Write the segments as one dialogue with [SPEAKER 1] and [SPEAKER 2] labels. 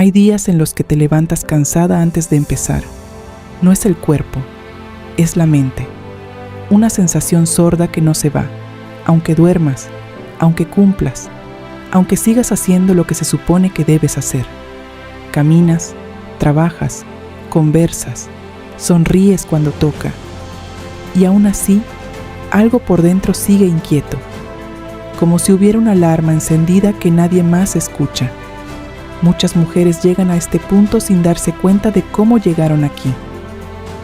[SPEAKER 1] Hay días en los que te levantas cansada antes de empezar. No es el cuerpo, es la mente. Una sensación sorda que no se va, aunque duermas, aunque cumplas, aunque sigas haciendo lo que se supone que debes hacer. Caminas, trabajas, conversas, sonríes cuando toca. Y aún así, algo por dentro sigue inquieto, como si hubiera una alarma encendida que nadie más escucha. Muchas mujeres llegan a este punto sin darse cuenta de cómo llegaron aquí.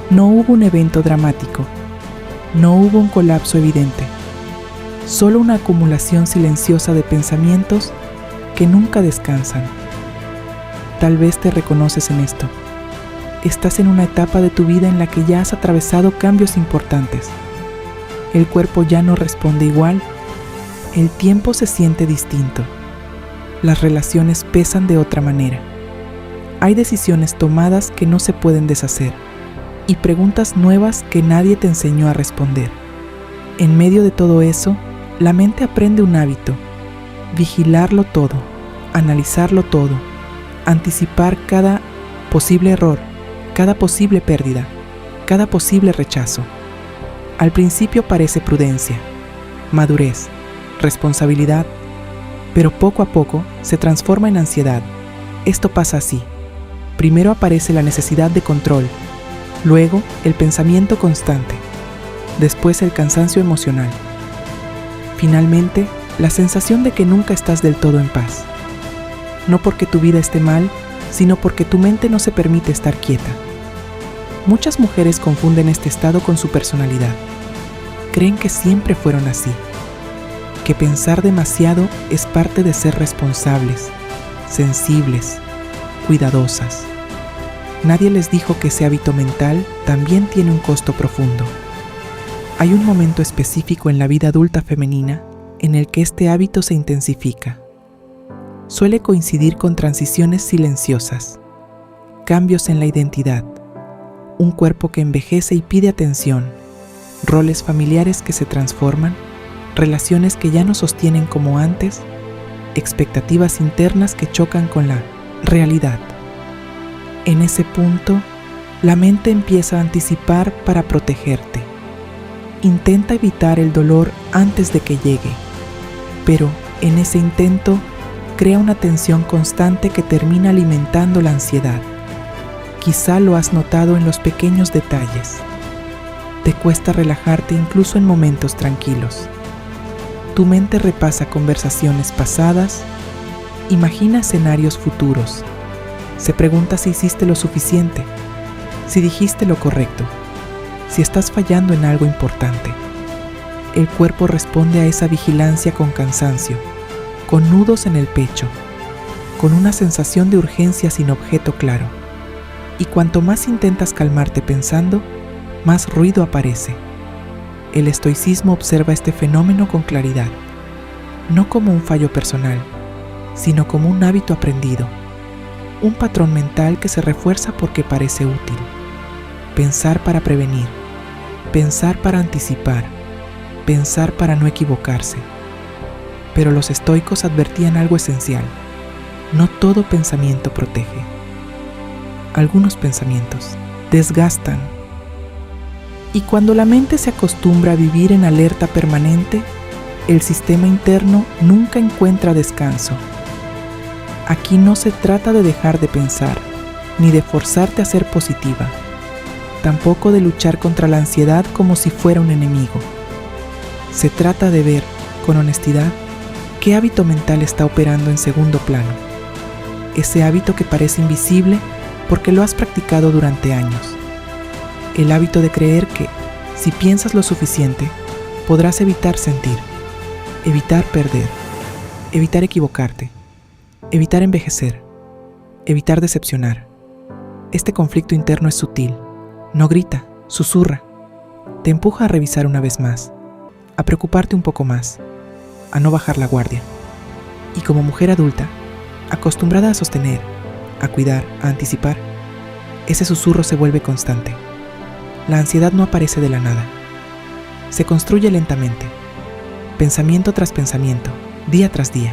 [SPEAKER 1] No hubo un evento dramático, no hubo un colapso evidente, solo una acumulación silenciosa de pensamientos que nunca descansan. Tal vez te reconoces en esto. Estás en una etapa de tu vida en la que ya has atravesado cambios importantes. El cuerpo ya no responde igual, el tiempo se siente distinto. Las relaciones pesan de otra manera. Hay decisiones tomadas que no se pueden deshacer y preguntas nuevas que nadie te enseñó a responder. En medio de todo eso, la mente aprende un hábito: vigilarlo todo, analizarlo todo, anticipar cada posible error, cada posible pérdida, cada posible rechazo. Al principio parece prudencia, madurez, responsabilidad, pero poco a poco se transforma en ansiedad. Esto pasa así. Primero aparece la necesidad de control, luego el pensamiento constante, después el cansancio emocional. Finalmente, la sensación de que nunca estás del todo en paz. No porque tu vida esté mal, sino porque tu mente no se permite estar quieta. Muchas mujeres confunden este estado con su personalidad. Creen que siempre fueron así, que pensar demasiado es parte de ser responsables, sensibles, cuidadosas. Nadie les dijo que ese hábito mental también tiene un costo profundo. Hay un momento específico en la vida adulta femenina en el que este hábito se intensifica. Suele coincidir con transiciones silenciosas, cambios en la identidad, un cuerpo que envejece y pide atención, roles familiares que se transforman, relaciones que ya no sostienen como antes, expectativas internas que chocan con la realidad. En ese punto, la mente empieza a anticipar para protegerte. Intenta evitar el dolor antes de que llegue, pero en ese intento crea una tensión constante que termina alimentando la ansiedad. Quizá lo has notado en los pequeños detalles. Te cuesta relajarte incluso en momentos tranquilos. Tu mente repasa conversaciones pasadas, imagina escenarios futuros, se pregunta si hiciste lo suficiente, si dijiste lo correcto, si estás fallando en algo importante. El cuerpo responde a esa vigilancia con cansancio, con nudos en el pecho, con una sensación de urgencia sin objeto claro. Y cuanto más intentas calmarte pensando, más ruido aparece. El estoicismo observa este fenómeno con claridad, no como un fallo personal, sino como un hábito aprendido, un patrón mental que se refuerza porque parece útil. Pensar para prevenir, pensar para anticipar, pensar para no equivocarse. Pero los estoicos advertían algo esencial: no todo pensamiento protege. Algunos pensamientos desgastan. Y cuando la mente se acostumbra a vivir en alerta permanente, el sistema interno nunca encuentra descanso. Aquí no se trata de dejar de pensar, ni de forzarte a ser positiva, tampoco de luchar contra la ansiedad como si fuera un enemigo. Se trata de ver, con honestidad, qué hábito mental está operando en segundo plano. Ese hábito que parece invisible porque lo has practicado durante años. El hábito de creer que, si piensas lo suficiente, podrás evitar sentir, evitar perder, evitar equivocarte, evitar envejecer, evitar decepcionar. Este conflicto interno es sutil, no grita, susurra. Te empuja a revisar una vez más, a preocuparte un poco más, a no bajar la guardia. Y como mujer adulta, acostumbrada a sostener, a cuidar, a anticipar, ese susurro se vuelve constante. La ansiedad no aparece de la nada. Se construye lentamente, pensamiento tras pensamiento, día tras día.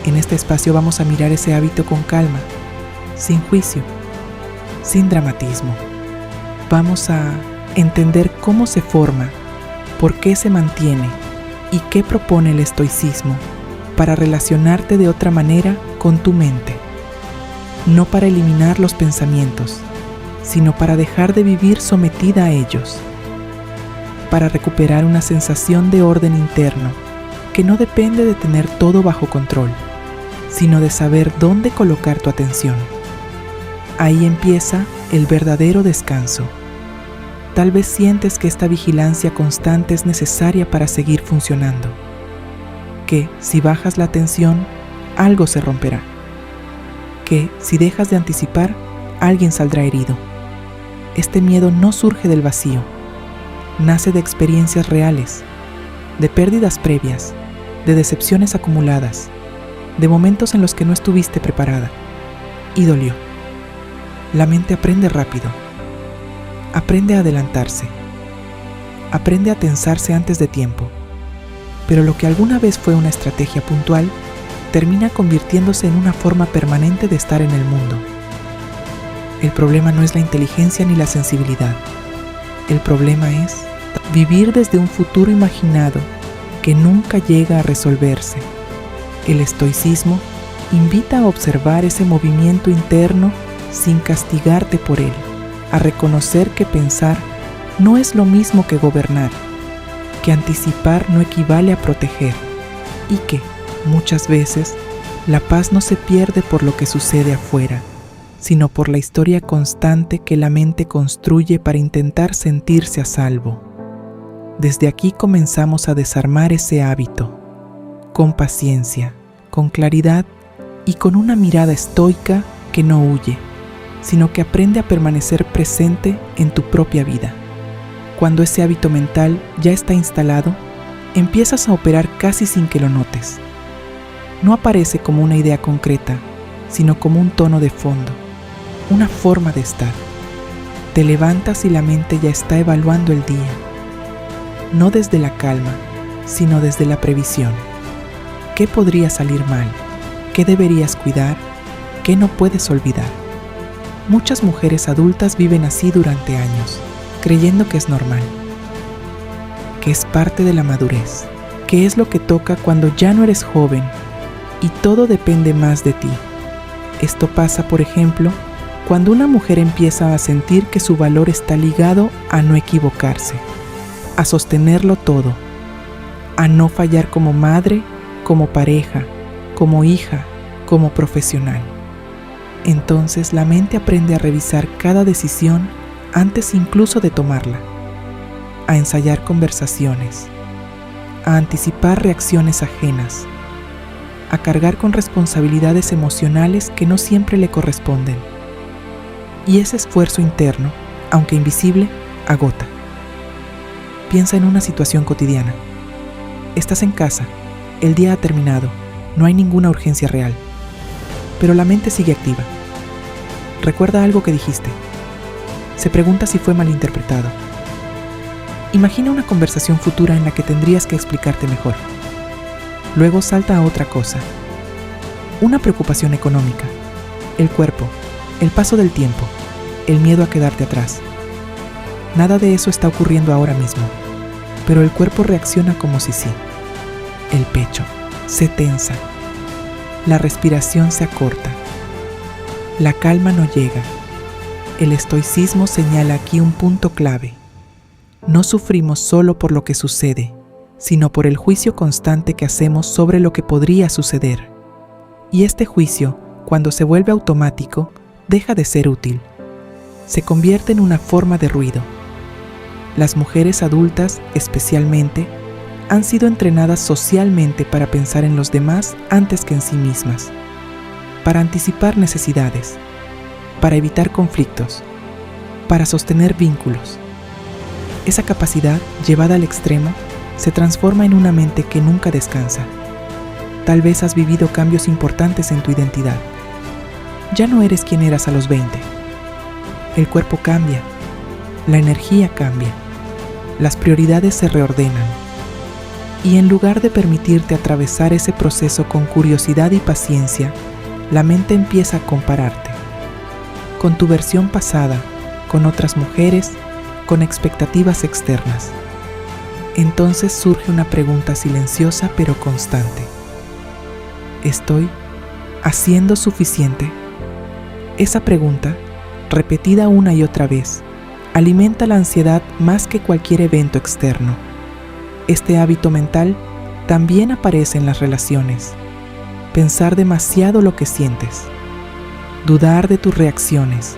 [SPEAKER 1] En este espacio vamos a mirar ese hábito con calma, sin juicio, sin dramatismo. Vamos a entender cómo se forma, por qué se mantiene y qué propone el estoicismo para relacionarte de otra manera con tu mente. No para eliminar los pensamientos, sino para dejar de vivir sometida a ellos. Para recuperar una sensación de orden interno que no depende de tener todo bajo control, sino de saber dónde colocar tu atención. Ahí empieza el verdadero descanso. Tal vez sientes que esta vigilancia constante es necesaria para seguir funcionando, que si bajas la atención, algo se romperá, que si dejas de anticipar, alguien saldrá herido. Este miedo no surge del vacío, nace de experiencias reales, de pérdidas previas, de decepciones acumuladas, de momentos en los que no estuviste preparada y dolió. La mente aprende rápido, aprende a adelantarse, aprende a tensarse antes de tiempo, pero lo que alguna vez fue una estrategia puntual termina convirtiéndose en una forma permanente de estar en el mundo. El problema no es la inteligencia ni la sensibilidad. El problema es vivir desde un futuro imaginado que nunca llega a resolverse. El estoicismo invita a observar ese movimiento interno sin castigarte por él, a reconocer que pensar no es lo mismo que gobernar, que anticipar no equivale a proteger y que, muchas veces, la paz no se pierde por lo que sucede afuera, sino por la historia constante que la mente construye para intentar sentirse a salvo. Desde aquí comenzamos a desarmar ese hábito, con paciencia, con claridad y con una mirada estoica que no huye, sino que aprende a permanecer presente en tu propia vida. Cuando ese hábito mental ya está instalado, empiezas a operar casi sin que lo notes. No aparece como una idea concreta, sino como un tono de fondo, una forma de estar. Te levantas y la mente ya está evaluando el día, no desde la calma, sino desde la previsión. ¿Qué podría salir mal? ¿Qué deberías cuidar? ¿Qué no puedes olvidar? Muchas mujeres adultas viven así durante años, creyendo que es normal, que es parte de la madurez, que es lo que toca cuando ya no eres joven y todo depende más de ti. Esto pasa, por ejemplo, cuando una mujer empieza a sentir que su valor está ligado a no equivocarse, a sostenerlo todo, a no fallar como madre, como pareja, como hija, como profesional. Entonces la mente aprende a revisar cada decisión antes incluso de tomarla, a ensayar conversaciones, a anticipar reacciones ajenas, a cargar con responsabilidades emocionales que no siempre le corresponden. Y ese esfuerzo interno, aunque invisible, agota. Piensa en una situación cotidiana. Estás en casa, el día ha terminado, no hay ninguna urgencia real, pero la mente sigue activa. Recuerda algo que dijiste. Se pregunta si fue malinterpretado. Imagina una conversación futura en la que tendrías que explicarte mejor. Luego salta a otra cosa. Una preocupación económica, el cuerpo, el paso del tiempo, el miedo a quedarte atrás. Nada de eso está ocurriendo ahora mismo, pero el cuerpo reacciona como si sí. El pecho se tensa, la respiración se acorta, la calma no llega. El estoicismo señala aquí un punto clave. No sufrimos solo por lo que sucede, sino por el juicio constante que hacemos sobre lo que podría suceder. Y este juicio, cuando se vuelve automático, deja de ser útil. Se convierte en una forma de ruido. Las mujeres adultas, especialmente, han sido entrenadas socialmente para pensar en los demás antes que en sí mismas, para anticipar necesidades, para evitar conflictos, para sostener vínculos. Esa capacidad, llevada al extremo, se transforma en una mente que nunca descansa. Tal vez has vivido cambios importantes en tu identidad. Ya no eres quien eras a los 20. El cuerpo cambia, la energía cambia, las prioridades se reordenan. Y en lugar de permitirte atravesar ese proceso con curiosidad y paciencia, la mente empieza a compararte, con tu versión pasada, con otras mujeres, con expectativas externas. Entonces surge una pregunta silenciosa pero constante. ¿Estoy haciendo suficiente? Esa pregunta, repetida una y otra vez, alimenta la ansiedad más que cualquier evento externo. Este hábito mental también aparece en las relaciones. Pensar demasiado lo que sientes, dudar de tus reacciones,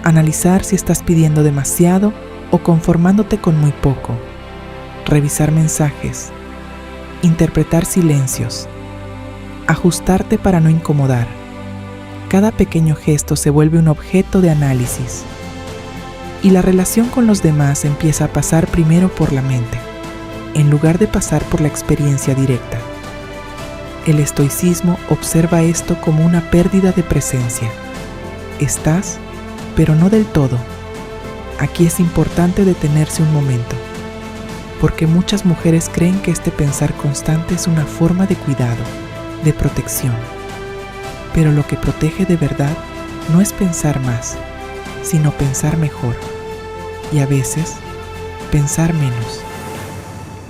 [SPEAKER 1] analizar si estás pidiendo demasiado o conformándote con muy poco, revisar mensajes, interpretar silencios, ajustarte para no incomodar. Cada pequeño gesto se vuelve un objeto de análisis y la relación con los demás empieza a pasar primero por la mente, en lugar de pasar por la experiencia directa. El estoicismo observa esto como una pérdida de presencia. Estás, pero no del todo. Aquí es importante detenerse un momento, porque muchas mujeres creen que este pensar constante es una forma de cuidado, de protección. Pero lo que protege de verdad no es pensar más, sino pensar mejor. Y a veces, pensar menos.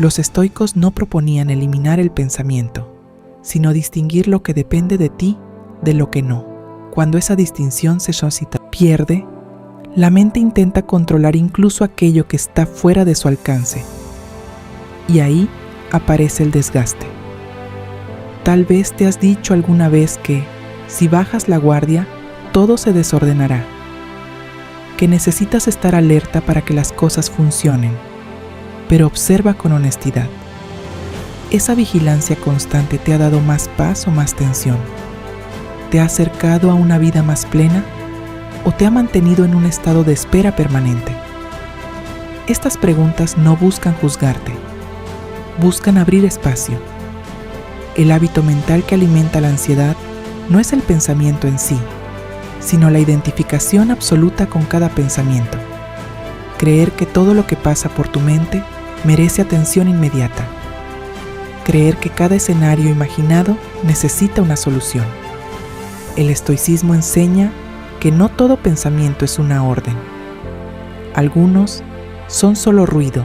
[SPEAKER 1] Los estoicos no proponían eliminar el pensamiento, sino distinguir lo que depende de ti de lo que no. Cuando esa distinción se pierde, la mente intenta controlar incluso aquello que está fuera de su alcance. Y ahí aparece el desgaste. Tal vez te has dicho alguna vez que, si bajas la guardia, todo se desordenará. Que necesitas estar alerta para que las cosas funcionen, pero observa con honestidad. ¿Esa vigilancia constante te ha dado más paz o más tensión? ¿Te ha acercado a una vida más plena o te ha mantenido en un estado de espera permanente? Estas preguntas no buscan juzgarte, buscan abrir espacio. El hábito mental que alimenta la ansiedad no es el pensamiento en sí, sino la identificación absoluta con cada pensamiento. Creer que todo lo que pasa por tu mente merece atención inmediata. Creer que cada escenario imaginado necesita una solución. El estoicismo enseña que no todo pensamiento es una orden. Algunos son solo ruido,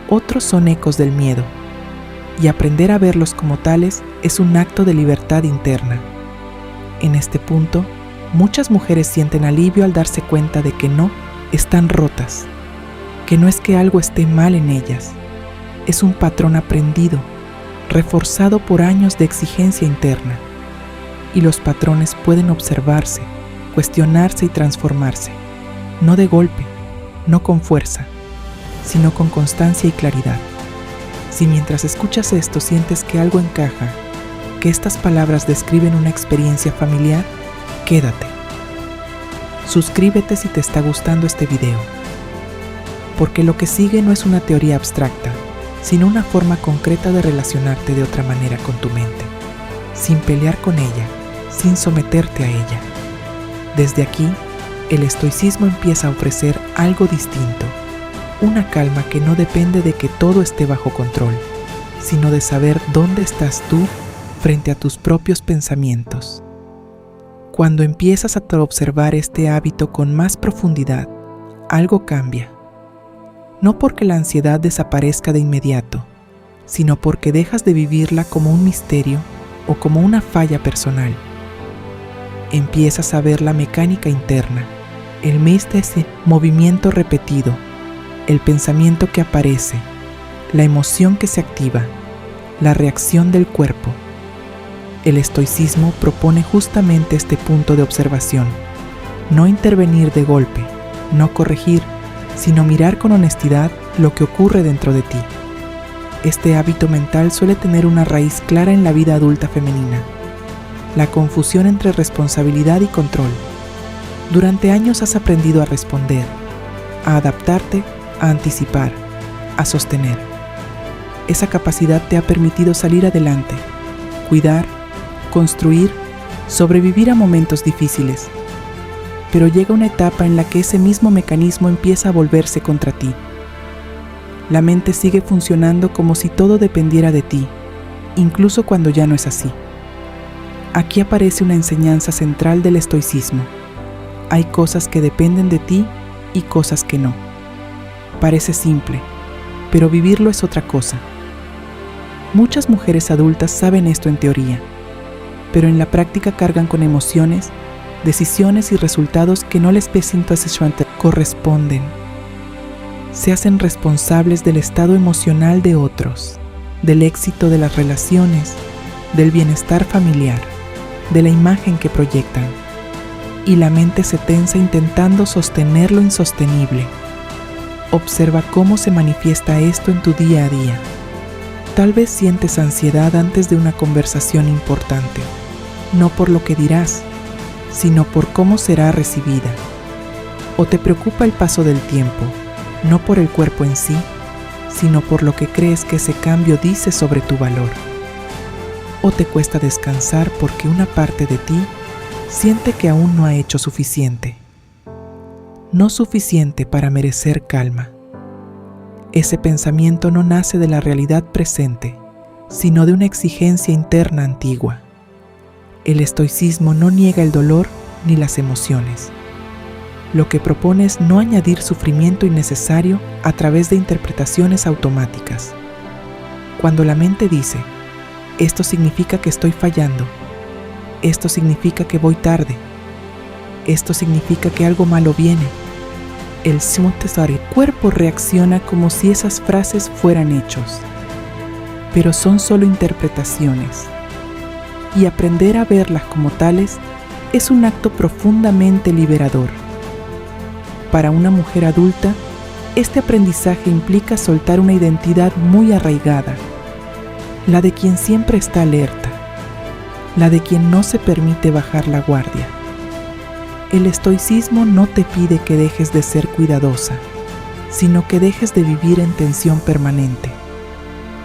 [SPEAKER 1] otros son ecos del miedo, y aprender a verlos como tales es un acto de libertad interna. En este punto, muchas mujeres sienten alivio al darse cuenta de que no están rotas, que no es que algo esté mal en ellas, es un patrón aprendido, reforzado por años de exigencia interna, y los patrones pueden observarse, cuestionarse y transformarse, no de golpe, no con fuerza, sino con constancia y claridad. Si mientras escuchas esto sientes que algo encaja, que estas palabras describen una experiencia familiar, quédate. Suscríbete si te está gustando este video, porque lo que sigue no es una teoría abstracta, sino una forma concreta de relacionarte de otra manera con tu mente, sin pelear con ella, sin someterte a ella. Desde aquí, el estoicismo empieza a ofrecer algo distinto, una calma que no depende de que todo esté bajo control, sino de saber dónde estás tú frente a tus propios pensamientos. Cuando empiezas a observar este hábito con más profundidad, algo cambia. No porque la ansiedad desaparezca de inmediato, sino porque dejas de vivirla como un misterio o como una falla personal. Empiezas a ver la mecánica interna, el mes de ese movimiento repetido, el pensamiento que aparece, la emoción que se activa, la reacción del cuerpo. El estoicismo propone justamente este punto de observación, no intervenir de golpe, no corregir, sino mirar con honestidad lo que ocurre dentro de ti. Este hábito mental suele tener una raíz clara en la vida adulta femenina, la confusión entre responsabilidad y control. Durante años has aprendido a responder, a adaptarte, a anticipar, a sostener. Esa capacidad te ha permitido salir adelante, cuidar, construir, sobrevivir a momentos difíciles. Pero llega una etapa en la que ese mismo mecanismo empieza a volverse contra ti. La mente sigue funcionando como si todo dependiera de ti, incluso cuando ya no es así. Aquí aparece una enseñanza central del estoicismo. Hay cosas que dependen de ti y cosas que no. Parece simple, pero vivirlo es otra cosa. Muchas mujeres adultas saben esto en teoría, pero en la práctica cargan con emociones, decisiones y resultados que no les corresponden. Se hacen responsables del estado emocional de otros, del éxito de las relaciones, del bienestar familiar, de la imagen que proyectan. Y la mente se tensa intentando sostener lo insostenible. Observa cómo se manifiesta esto en tu día a día. Tal vez sientes ansiedad antes de una conversación importante, no por lo que dirás, sino por cómo será recibida. O te preocupa el paso del tiempo, no por el cuerpo en sí, sino por lo que crees que ese cambio dice sobre tu valor. O te cuesta descansar porque una parte de ti siente que aún no ha hecho suficiente. No suficiente para merecer calma. Ese pensamiento no nace de la realidad presente, sino de una exigencia interna antigua. El estoicismo no niega el dolor ni las emociones. Lo que propone es no añadir sufrimiento innecesario a través de interpretaciones automáticas. Cuando la mente dice, esto significa que estoy fallando, esto significa que voy tarde, esto significa que algo malo viene, el cuerpo reacciona como si esas frases fueran hechos, pero son solo interpretaciones, y aprender a verlas como tales es un acto profundamente liberador. Para una mujer adulta, este aprendizaje implica soltar una identidad muy arraigada, la de quien siempre está alerta, la de quien no se permite bajar la guardia. El estoicismo no te pide que dejes de ser cuidadosa, sino que dejes de vivir en tensión permanente,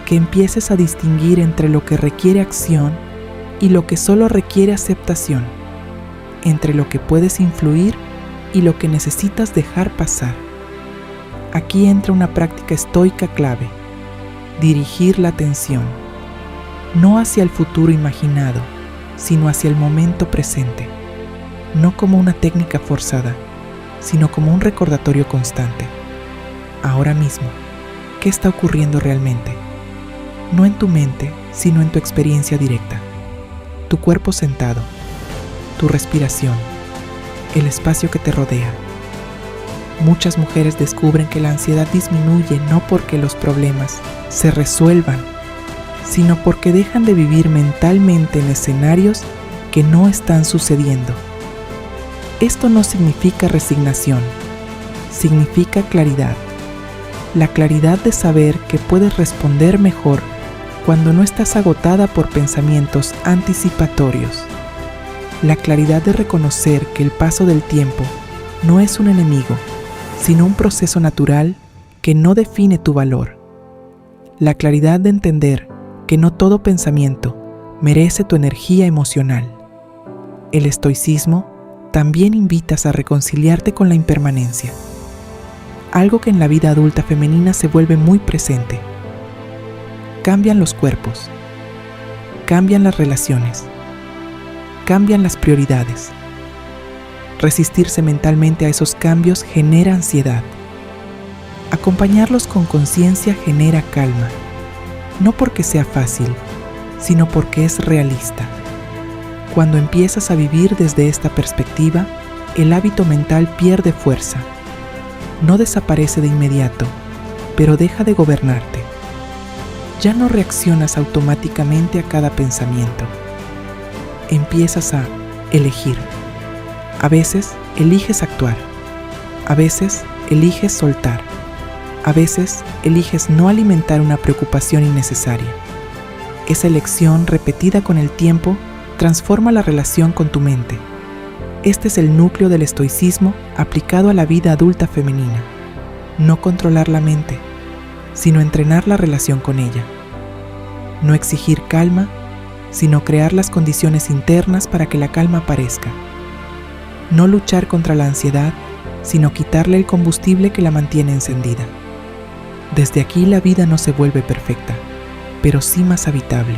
[SPEAKER 1] que empieces a distinguir entre lo que requiere acción y lo que solo requiere aceptación, entre lo que puedes influir y lo que necesitas dejar pasar. Aquí entra una práctica estoica clave: dirigir la atención, no hacia el futuro imaginado, sino hacia el momento presente, no como una técnica forzada, sino como un recordatorio constante. Ahora mismo, ¿qué está ocurriendo realmente? No en tu mente, sino en tu experiencia directa. Tu cuerpo sentado, tu respiración, el espacio que te rodea. Muchas mujeres descubren que la ansiedad disminuye no porque los problemas se resuelvan, sino porque dejan de vivir mentalmente en escenarios que no están sucediendo. Esto no significa resignación, significa claridad. La claridad de saber que puedes responder mejor cuando no estás agotada por pensamientos anticipatorios. La claridad de reconocer que el paso del tiempo no es un enemigo, sino un proceso natural que no define tu valor. La claridad de entender que no todo pensamiento merece tu energía emocional. El estoicismo también invitas a reconciliarte con la impermanencia, algo que en la vida adulta femenina se vuelve muy presente. Cambian los cuerpos, cambian las relaciones, cambian las prioridades. Resistirse mentalmente a esos cambios genera ansiedad. Acompañarlos con conciencia genera calma, no porque sea fácil, sino porque es realista. Cuando empiezas a vivir desde esta perspectiva, el hábito mental pierde fuerza. No desaparece de inmediato, pero deja de gobernarte. Ya no reaccionas automáticamente a cada pensamiento. Empiezas a elegir. A veces eliges actuar. A veces eliges soltar. A veces eliges no alimentar una preocupación innecesaria. Esa elección repetida con el tiempo transforma la relación con tu mente. Este es el núcleo del estoicismo aplicado a la vida adulta femenina. No controlar la mente, sino entrenar la relación con ella. No exigir calma, sino crear las condiciones internas para que la calma aparezca. No luchar contra la ansiedad, sino quitarle el combustible que la mantiene encendida. Desde aquí la vida no se vuelve perfecta, pero sí más habitable,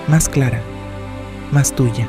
[SPEAKER 1] más clara, más tuya.